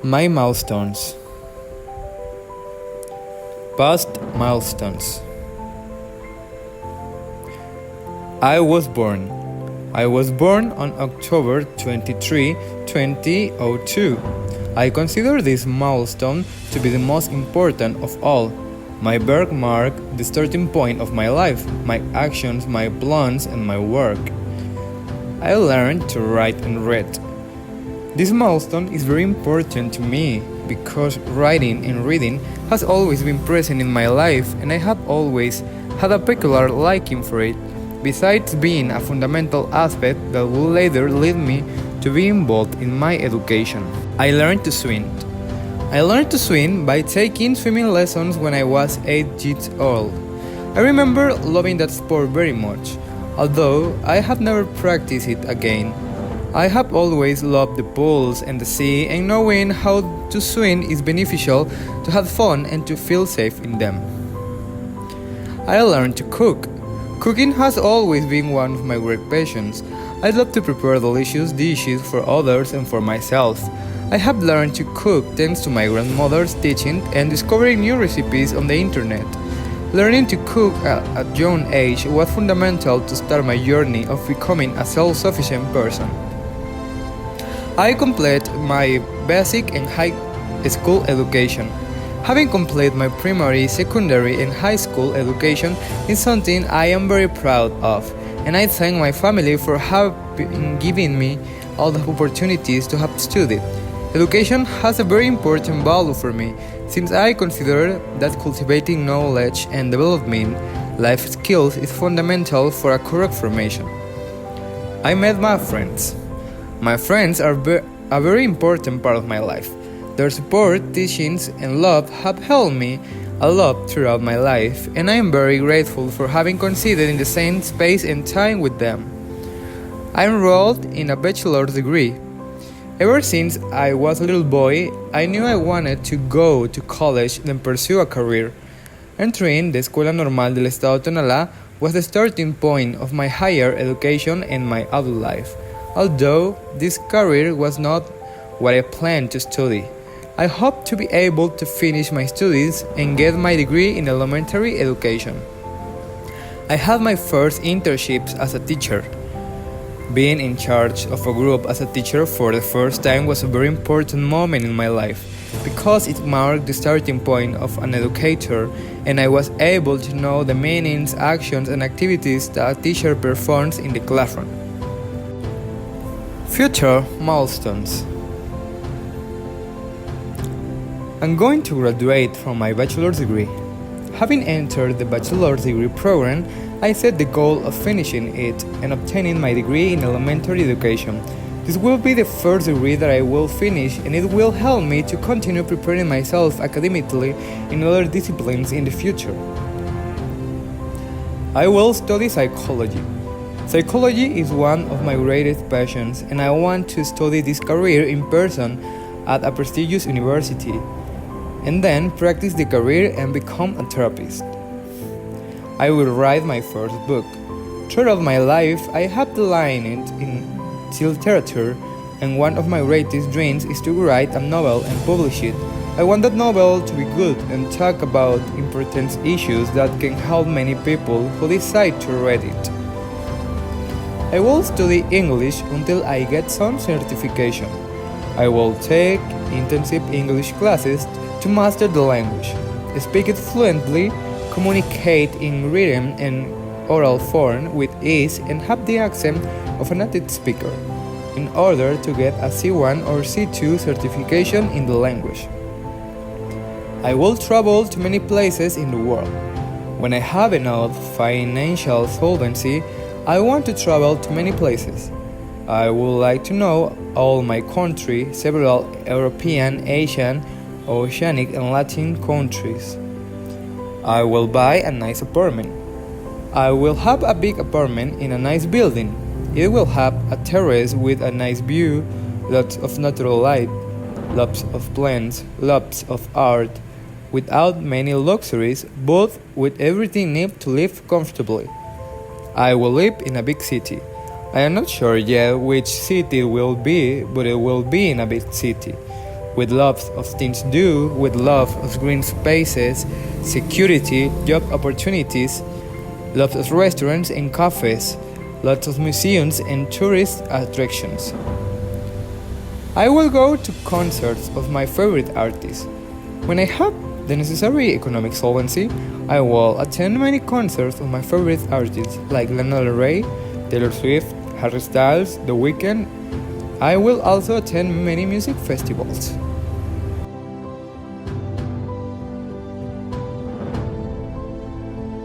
My milestones. Past milestones. I was born. I was born on October 23, 2002. I consider this milestone to be the most important of all. My birth marked the starting point of my life, my actions, my plans, and my work. I learned to write and read. This milestone is very important to me because writing and reading has always been present in my life and I have always had a peculiar liking for it, besides being a fundamental aspect that will later lead me to be involved in my education. I learned to swim. I learned to swim by taking swimming lessons when I was 8 years old. I remember loving that sport very much, although I have never practiced it again. I have always loved the pools and the sea, and knowing how to swim is beneficial to have fun and to feel safe in them. I learned to cook. Cooking has always been one of my great passions. I love to prepare delicious dishes for others and for myself. I have learned to cook thanks to my grandmother's teaching and discovering new recipes on the internet. Learning to cook at a young age was fundamental to start my journey of becoming a self-sufficient person. I completed my basic and high school education. Having completed my primary, secondary, and high school education is something I am very proud of, and I thank my family for having given me all the opportunities to have studied. Education has a very important value for me, since I consider that cultivating knowledge and developing life skills is fundamental for a correct formation. I met my friends. My friends are a very important part of my life. Their support, teachings, and love have helped me a lot throughout my life, and I am very grateful for having coincided in the same space and time with them. I enrolled in a bachelor's degree. Ever since I was a little boy, I knew I wanted to go to college and pursue a career. Entering the Escuela Normal del Estado de Tonalá was the starting point of my higher education and my adult life. Although this career was not what I planned to study, I hope to be able to finish my studies and get my degree in elementary education. I had my first internships as a teacher. Being in charge of a group as a teacher for the first time was a very important moment in my life because it marked the starting point of an educator, and I was able to know the meanings, actions, and activities that a teacher performs in the classroom. Future milestones. I'm going to graduate from my bachelor's degree. Having entered the bachelor's degree program, I set the goal of finishing it and obtaining my degree in elementary education. This will be the first degree that I will finish, and it will help me to continue preparing myself academically in other disciplines in the future. I will study psychology. Psychology is one of my greatest passions, and I want to study this career in person at a prestigious university, and then practice the career and become a therapist. I will write my first book. Throughout my life, I have delighted in literature, and one of my greatest dreams is to write a novel and publish it. I want that novel to be good and talk about important issues that can help many people who decide to read it. I will study English until I get some certification. I will take intensive English classes to master the language, speak it fluently, communicate in written and oral form with ease, and have the accent of a native speaker in order to get a C1 or C2 certification in the language. I will travel to many places in the world. When I have enough financial solvency, I want to travel to many places. I would like to know all my country, several European, Asian, Oceanic, and Latin countries. I will buy a nice apartment. I will have a big apartment in a nice building. It will have a terrace with a nice view, lots of natural light, lots of plants, lots of art, without many luxuries, but with everything needed to live comfortably. I will live in a big city. I am not sure yet which city it will be, but it will be in a big city, with lots of things to do, with lots of green spaces, security, job opportunities, lots of restaurants and cafes, lots of museums and tourist attractions. I will go to concerts of my favorite artists. When I have the necessary economic solvency, I will attend many concerts of my favorite artists like Lana Del Rey, Taylor Swift, Harry Styles, The Weeknd. I will also attend many music festivals.